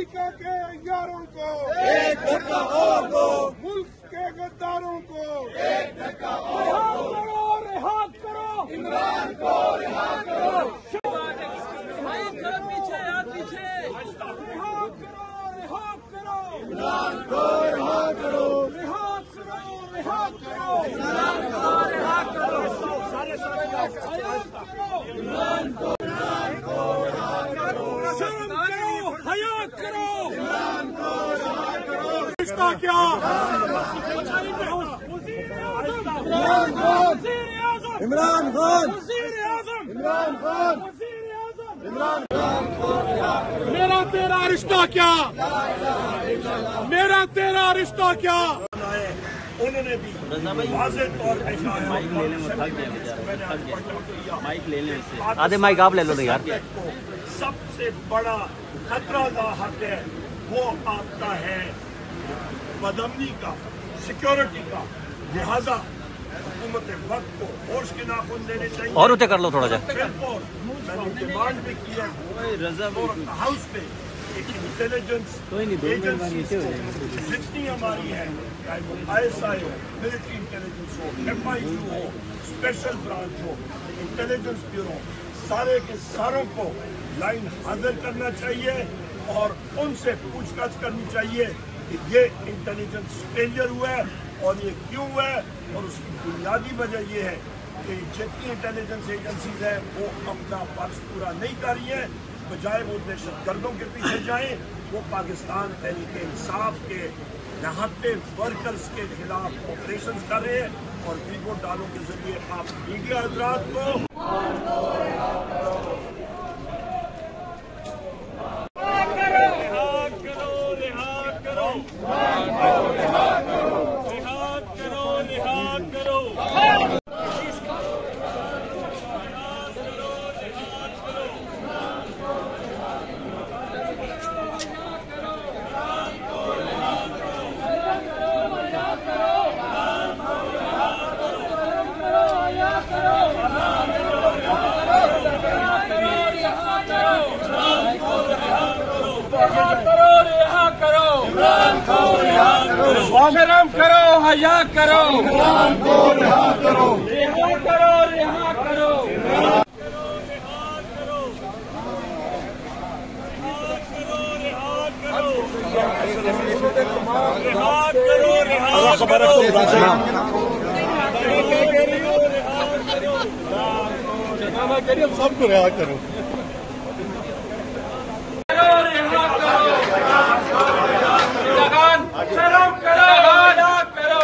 America के यारों को एक धक्का और दो, मुल्क के गद्दारों को एक धक्का और दो, रिहा करो इमरान को रिहा करो। पीछे रिहा करो इमरान को रिहा करो, रिहा करो इमरान को रिहा करो, इमरान को रिहा करो, शर्म करो, हया करो, इमरान को रिहा करो। रिश्ता क्या इमरान खान, इमरान खान, इमरान को रिहा करो। मेरा तेरा रिश्ता क्या, मेरा तेरा रिश्ता क्या। उन्होंने भी वाज़े तौर पे माइक ले लें आधे माइक आप ले लो यार। सबसे बड़ा खतरा लाहक है वो आपका है बदअमनी का, सिक्योरिटी का। लिहाजा हुकूमत वक्त को होश के नाखून देने चाहिए। और ऊँचे कर लो थोड़ा सा। बिल्कुल मैंने डिमांड भी की है हाउस में इंटेलिजेंस एजेंसी जितनी हमारी है, चाहे वो ISI हो, मिलिट्री इंटेलिजेंस हो, FIU हो, स्पेशल ब्रांच हो, इंटेलिजेंस ब्यूरो, सारे के सारों को लाइन हाजिर करना चाहिए और उनसे पूछताछ करनी चाहिए कि ये इंटेलिजेंस फेलियर हुआ है और ये क्यों हुआ है। और उसकी बुनियादी वजह ये है कि जितनी इंटेलिजेंस एजेंसीज हैं वो अपना फर्ज पूरा नहीं कर रही हैं। बजाय वो दहशतगर्दों के पीछे जाएं, वो पाकिस्तान तहरीके इंसाफ के नहाते वर्कर्स के खिलाफ ऑपरेशन कर रहे हैं। और वीडियो डालों के जरिए आप मीडिया हजरात को शर्म करो, हया करो, इमरान को रिहा करो, रिहा करो, रिहा करो, सबको रिहा करो। शर्म करो, हया करो,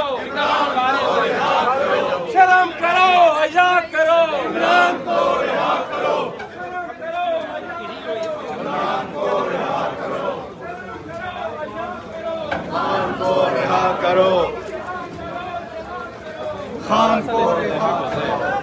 शर्म करो, हया करो, इमरान को रिहा करो, इमरान को रिहा करो, खान को रिहा करो, खान को रिहा करो।